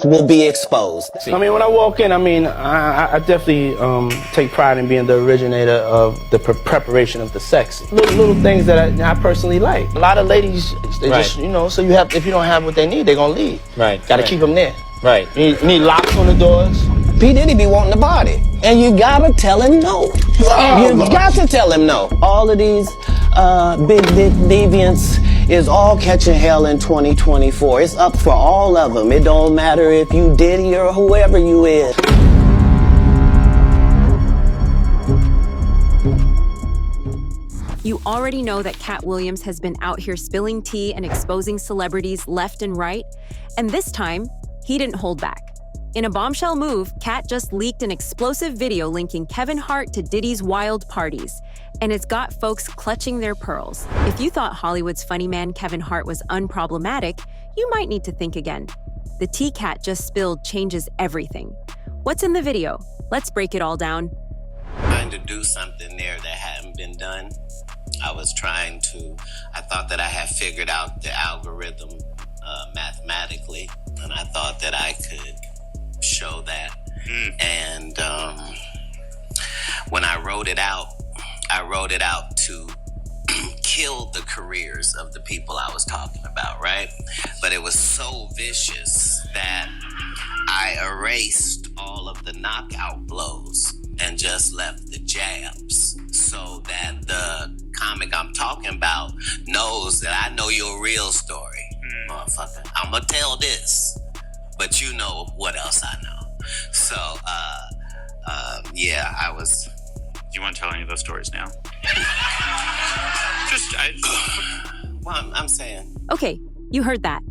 truth will be exposed. I mean, when I walk in, I definitely take pride in being the originator of the preparation of the sex. Little things that I personally like. A lot of ladies, they just, so if you don't have what they need, they're gonna leave. Right. Gotta keep them there. Right. You need locks on the doors. P. Diddy be wanting the body, and you gotta tell him no. You got to tell him no. All of these big deviants is all catching hell in 2024. It's up for all of them. It don't matter if you Diddy or whoever you is. You already know that Katt Williams has been out here spilling tea and exposing celebrities left and right, and this time, he didn't hold back. In a bombshell move, Katt just leaked an explosive video linking Kevin Hart to Diddy's wild parties, and it's got folks clutching their pearls. If you thought Hollywood's funny man Kevin Hart was unproblematic, you might need to think again. The tea Katt just spilled changes everything. What's in the video? Let's break it all down. Trying to do something there that hadn't been done. I thought that I had figured out the algorithm mathematically, and I thought that I could show that. And when I wrote it out to kill the careers of the people I was talking about, right? But it was so vicious that I erased all of the knockout blows and just left the jabs, so that the comic I'm talking about knows that I know your real story. Motherfucker, I'm gonna tell this, but you know what else I know. So, yeah, I was... Do you want to tell any of those stories now? Well, I'm saying... Okay, you heard that.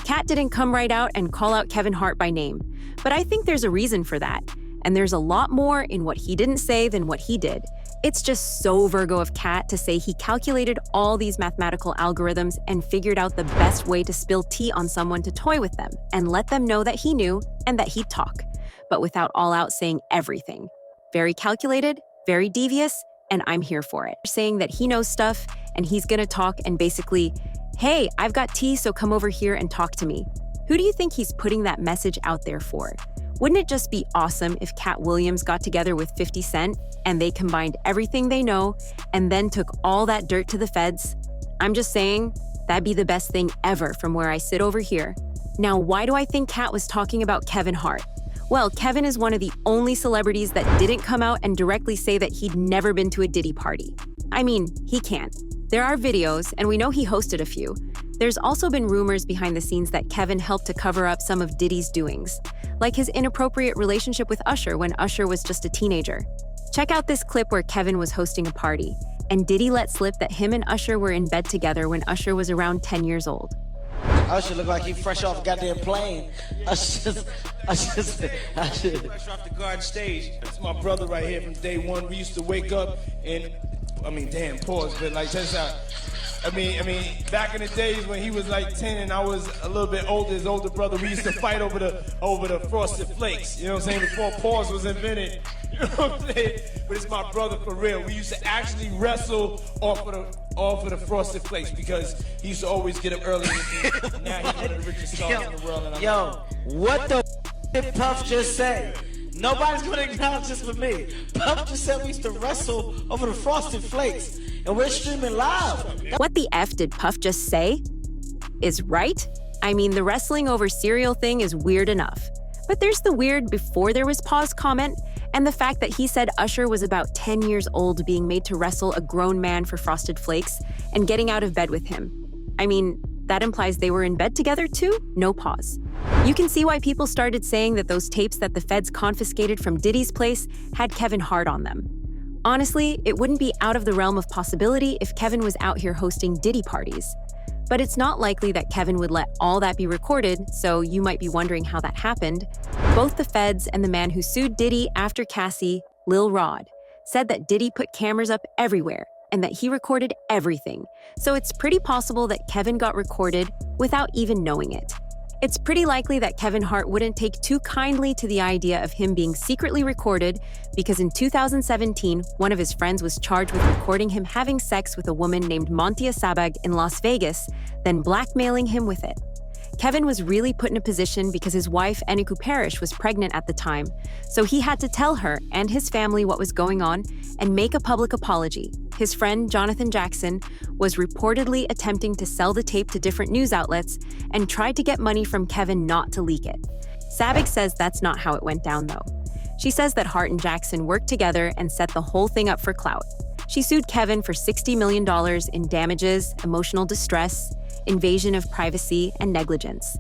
Katt didn't come right out and call out Kevin Hart by name, but I think there's a reason for that. And there's a lot more in what he didn't say than what he did. It's just so Virgo of Katt to say he calculated all these mathematical algorithms and figured out the best way to spill tea on someone to toy with them and let them know that he knew and that he'd talk, but without all out saying everything. Very calculated, very devious, and I'm here for it. Saying that he knows stuff and he's gonna talk and basically, hey, I've got tea, so come over here and talk to me. Who do you think he's putting that message out there for? Wouldn't it just be awesome if Katt Williams got together with 50 Cent and they combined everything they know and then took all that dirt to the feds? I'm just saying, that'd be the best thing ever from where I sit over here. Now, why do I think Katt was talking about Kevin Hart? Well, Kevin is one of the only celebrities that didn't come out and directly say that he'd never been to a Diddy party. I mean, he can't. There are videos, and we know he hosted a few. There's also been rumors behind the scenes that Kevin helped to cover up some of Diddy's doings, like his inappropriate relationship with Usher when Usher was just a teenager. Check out this clip where Kevin was hosting a party, and Diddy let slip that him and Usher were in bed together when Usher was around 10 years old. Usher look like he fresh off a goddamn plane. Usher fresh off the garden stage. It's my brother right here from day one. We used to wake up and, damn, pause, but like that's how. Back in the days when he was like 10 and I was a little bit older, his older brother, we used to fight over the Frosted Flakes. You know what I'm saying? Before pause was invented. You know what I'm saying? But it's my brother for real. We used to actually wrestle off of the Frosted Flakes because he used to always get up early. Now he's one of the richest stars in the world. And what the did Puff just say? Nobody's gonna acknowledge this but me. Puff just said we used to wrestle over the Frosted Flakes, and we're streaming live. What the F did Puff just say? Is right? I mean, the wrestling over cereal thing is weird enough. But there's the weird before there was pause comment, and the fact that he said Usher was about 10 years old being made to wrestle a grown man for Frosted Flakes and getting out of bed with him. I mean, that implies they were in bed together too? No pause. You can see why people started saying that those tapes that the feds confiscated from Diddy's place had Kevin Hart on them. Honestly, it wouldn't be out of the realm of possibility if Kevin was out here hosting Diddy parties. But it's not likely that Kevin would let all that be recorded, so you might be wondering how that happened. Both the feds and the man who sued Diddy after Cassie, Lil Rod, said that Diddy put cameras up everywhere and that he recorded everything. So it's pretty possible that Kevin got recorded without even knowing it. It's pretty likely that Kevin Hart wouldn't take too kindly to the idea of him being secretly recorded because in 2017, one of his friends was charged with recording him having sex with a woman named Montia Sabag in Las Vegas, then blackmailing him with it. Kevin was really put in a position because his wife, Eniku Parrish, was pregnant at the time, so he had to tell her and his family what was going on and make a public apology. His friend, Jonathan Jackson, was reportedly attempting to sell the tape to different news outlets and tried to get money from Kevin not to leak it. Sabic says that's not how it went down, though. She says that Hart and Jackson worked together and set the whole thing up for clout. She sued Kevin for $60 million in damages, emotional distress, invasion of privacy, and negligence.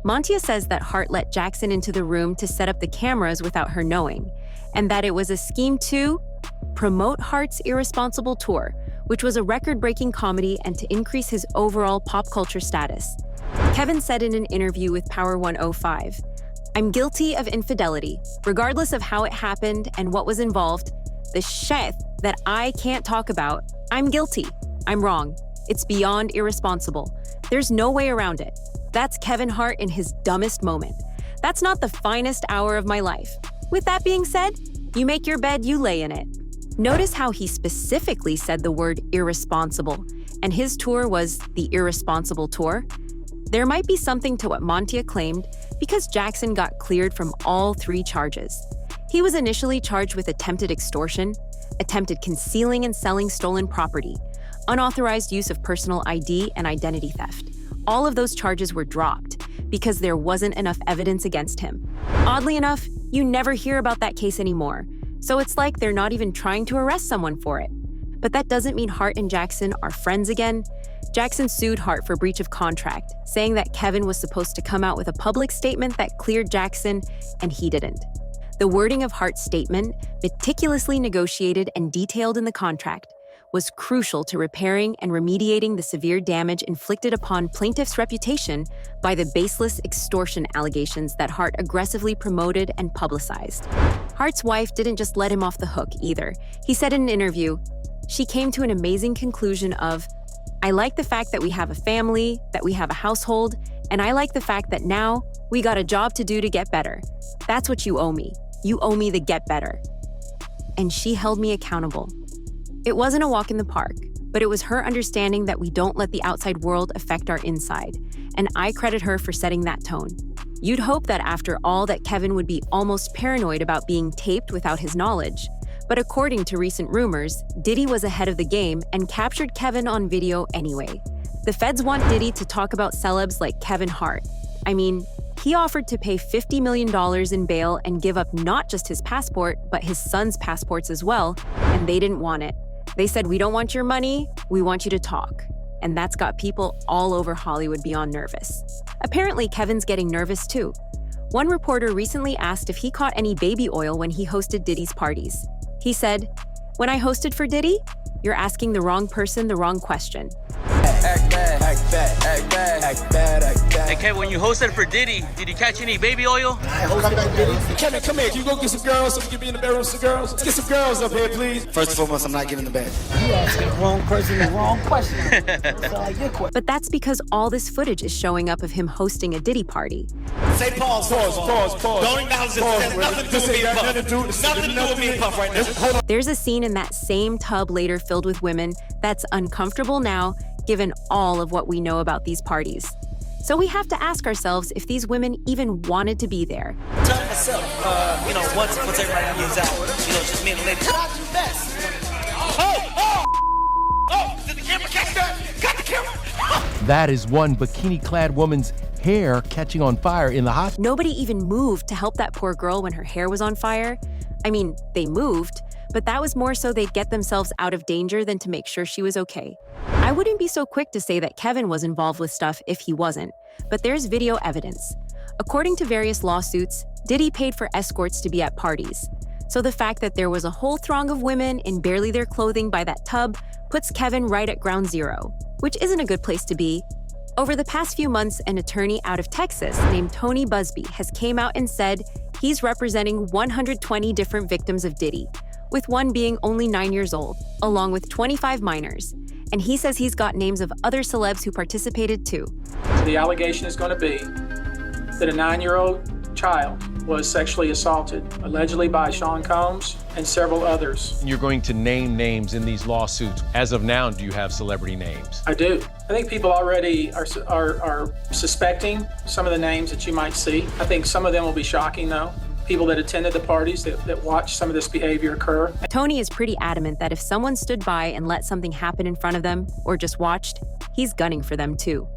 Montia says that Hart let Jackson into the room to set up the cameras without her knowing, and that it was a scheme to promote Hart's irresponsible tour, which was a record-breaking comedy, and to increase his overall pop culture status. Kevin said in an interview with Power 105, "I'm guilty of infidelity, regardless of how it happened and what was involved. The shit that I can't talk about, I'm guilty. I'm wrong. It's beyond irresponsible. There's no way around it. That's Kevin Hart in his dumbest moment. That's not the finest hour of my life. With that being said, you make your bed, you lay in it." Notice how he specifically said the word irresponsible, and his tour was the irresponsible tour. There might be something to what Montia claimed because Jackson got cleared from all 3 charges. He was initially charged with attempted extortion, attempted concealing and selling stolen property, unauthorized use of personal ID, and identity theft. All of those charges were dropped because there wasn't enough evidence against him. Oddly enough, you never hear about that case anymore, so it's like they're not even trying to arrest someone for it. But that doesn't mean Hart and Jackson are friends again. Jackson sued Hart for breach of contract, saying that Kevin was supposed to come out with a public statement that cleared Jackson, and he didn't. The wording of Hart's statement, meticulously negotiated and detailed in the contract, was crucial to repairing and remediating the severe damage inflicted upon plaintiff's reputation by the baseless extortion allegations that Hart aggressively promoted and publicized. Hart's wife didn't just let him off the hook either. He said in an interview, she came to an amazing conclusion of, "I like the fact that we have a family, that we have a household, and I like the fact that now we got a job to do to get better. That's what you owe me. You owe me the get better." And she held me accountable. It wasn't a walk in the park, but it was her understanding that we don't let the outside world affect our inside, and I credit her for setting that tone. You'd hope that after all that Kevin would be almost paranoid about being taped without his knowledge, but according to recent rumors, Diddy was ahead of the game and captured Kevin on video anyway. The feds want Diddy to talk about celebs like Kevin Hart. I mean, he offered to pay $50 million in bail and give up not just his passport, but his son's passports as well, and they didn't want it. They said, "We don't want your money, we want you to talk." And that's got people all over Hollywood beyond nervous. Apparently, Kevin's getting nervous too. One reporter recently asked if he caught any baby oil when he hosted Diddy's parties. He said, "When I hosted for Diddy, you're asking the wrong person the wrong question." Act bad, act bad, act bad, act bad, act bad. Hey, Kevin, when you hosted for Diddy, did you catch any baby oil? Kevin, come here. Can you go get some girls so we can be in the bedroom with some girls? Let's get some girls up here, please. First and foremost, I'm not getting in the bed. You asking the wrong person the wrong question. That's like your question. But that's because all this footage is showing up of him hosting a Diddy party. Say pause. Pause. Don't acknowledge this. It has nothing to do with me and Puff. Nothing to do with me and Puff right now. Hold on. There's a scene in that same tub later filled with women that's uncomfortable now, given all of what we know about these parties. So we have to ask ourselves if these women even wanted to be there. Tell myself, once everybody gets out, just me and the lady. What I do best? Oh! Did the camera catch that? Got the camera! That is one bikini-clad woman's hair catching on fire in the hospital. Nobody even moved to help that poor girl when her hair was on fire. I mean, they moved, but that was more so they'd get themselves out of danger than to make sure she was okay. I wouldn't be so quick to say that Kevin was involved with stuff if he wasn't, but there's video evidence. According to various lawsuits, Diddy paid for escorts to be at parties. So the fact that there was a whole throng of women in barely their clothing by that tub puts Kevin right at ground zero, which isn't a good place to be. Over the past few months, an attorney out of Texas named Tony Busby has came out and said he's representing 120 different victims of Diddy, with one being only 9 years old, along with 25 minors. And he says he's got names of other celebs who participated too. The allegation is going to be that a 9-year-old child was sexually assaulted, allegedly by Sean Combs and several others. You're going to name names in these lawsuits. As of now, do you have celebrity names? I do. I think people already are suspecting some of the names that you might see. I think some of them will be shocking, though. People that attended the parties that watched some of this behavior occur. Tony is pretty adamant that if someone stood by and let something happen in front of them, or just watched, he's gunning for them too.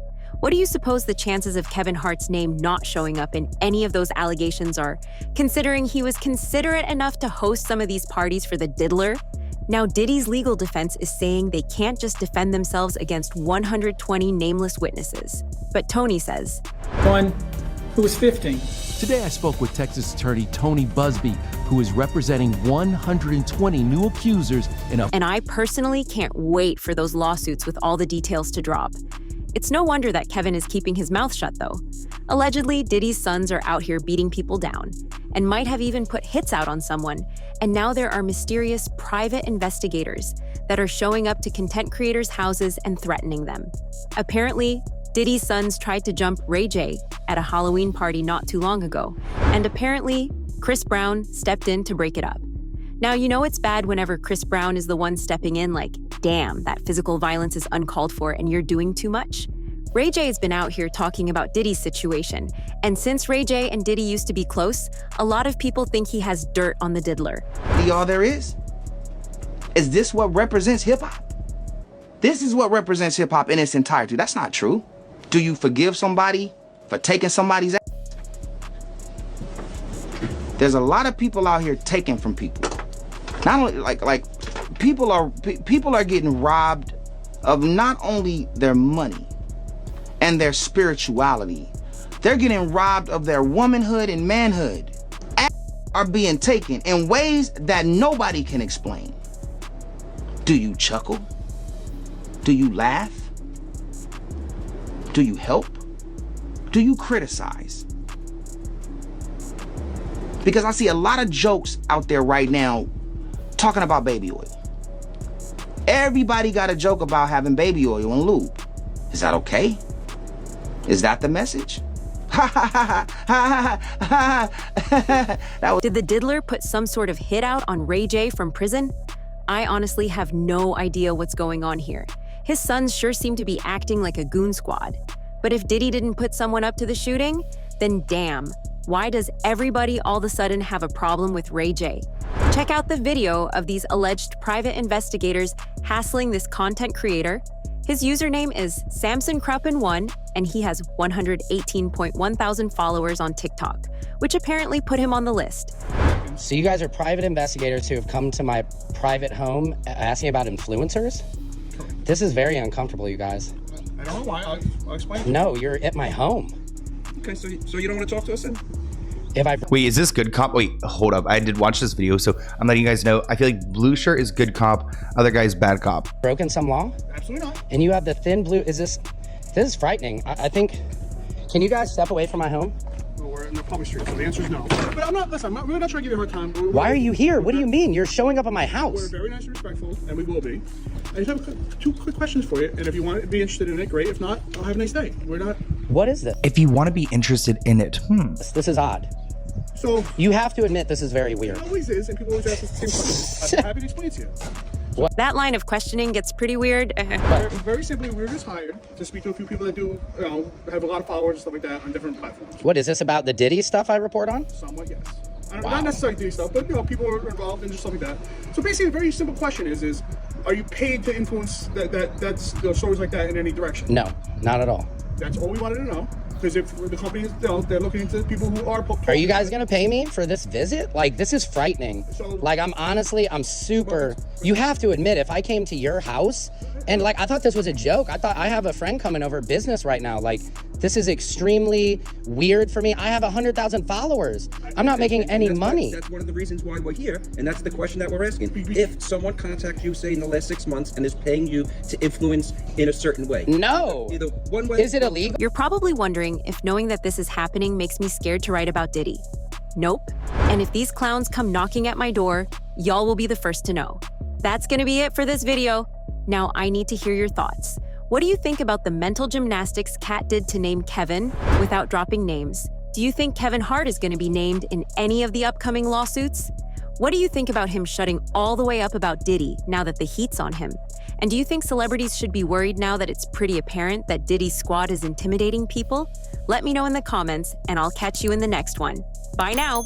What do you suppose the chances of Kevin Hart's name not showing up in any of those allegations are, considering he was considerate enough to host some of these parties for the diddler? Now, Diddy's legal defense is saying they can't just defend themselves against 120 nameless witnesses. But Tony says, one who was 15. Today I spoke with Texas attorney Tony Busby, who is representing 120 new accusers in a... And I personally can't wait for those lawsuits with all the details to drop. It's no wonder that Kevin is keeping his mouth shut, though. Allegedly, Diddy's sons are out here beating people down, and might have even put hits out on someone, and now there are mysterious private investigators that are showing up to content creators' houses and threatening them. Apparently, Diddy's sons tried to jump Ray J at a Halloween party not too long ago, and apparently, Chris Brown stepped in to break it up. Now, you know it's bad whenever Chris Brown is the one stepping in like, damn, that physical violence is uncalled for and you're doing too much. Ray J has been out here talking about Diddy's situation, and since Ray J and Diddy used to be close, a lot of people think he has dirt on the diddler. All there is? Is this what represents hip-hop? This is what represents hip-hop in its entirety. That's not true. Do you forgive somebody for taking somebody's ass? There's a lot of people out here taking from people. Not only people are getting robbed of not only their money and their spirituality, they're getting robbed of their womanhood and manhood. Are being taken in ways that nobody can explain. Do you chuckle? Do you laugh? Do you help? Do you criticize? Because I see a lot of jokes out there right now talking about baby oil. Everybody got a joke about having baby oil and lube. Is that okay? Is that the message? Did the diddler put some sort of hit out on Ray J from prison? I honestly have no idea what's going on here. His sons sure seem to be acting like a goon squad. But if Diddy didn't put someone up to the shooting, then damn, why does everybody all of a sudden have a problem with Ray J? Check out the video of these alleged private investigators hassling this content creator. His username is SamsonCruppen1, and he has 118.1 thousand followers on TikTok, which apparently put him on the list. So you guys are private investigators who have come to my private home asking about influencers? This is very uncomfortable, you guys. I don't know why. I'll explain. No, you're at my home. Okay, so you don't want to talk to us then? Wait, is this good cop? Wait, hold up. I did watch this video, so I'm letting you guys know. I feel like blue shirt is good cop, other guy's bad cop. Broken some law? Absolutely not. And you have the thin blue. This is frightening. I think, can you guys step away from my home? Well, we're in the public street, so the answer is no. But we're not trying to give you a hard time. Why are you here? What do you mean? You're showing up at my house. We're very nice and respectful, and we will be. I just have two quick questions for you, and if you want to be interested in it, great. If not, I'll have a nice day. We're not... What is this? If you want to be interested in it, This is odd. So... You have to admit this is very weird. It always is, and people always ask us the same questions. I'm happy to explain to you. That line of questioning gets pretty weird. Very simply, we were just hired to speak to a few people that do, have a lot of followers and stuff like that on different platforms. What, is this about the Diddy stuff I report on? Somewhat, yes. Not necessarily Diddy stuff, but people are involved in just stuff like that. So basically, a very simple question is are you paid to influence that's stories like that in any direction? No, not at all. That's all we wanted to know. Because if the company is, they're looking into people who are... Are you guys gonna pay me for this visit? Like, this is frightening. Like, I'm super... You have to admit, if I came to your house, and like, I thought this was a joke. I thought I have a friend coming over business right now. Like, this is extremely weird for me. I have 100,000 followers. I'm not making any money. That's one of the reasons why we're here, and that's the question that we're asking. If someone contacts you, say, in the last 6 months, and is paying you to influence in a certain way. No. Either one way... Is it illegal? You're probably wondering if knowing that this is happening makes me scared to write about Diddy. Nope. And if these clowns come knocking at my door, y'all will be the first to know. That's gonna be it for this video. Now I need to hear your thoughts. What do you think about the mental gymnastics Katt did to name Kevin without dropping names? Do you think Kevin Hart is going to be named in any of the upcoming lawsuits? What do you think about him shutting all the way up about Diddy now that the heat's on him? And do you think celebrities should be worried now that it's pretty apparent that Diddy's squad is intimidating people? Let me know in the comments, and I'll catch you in the next one. Bye now.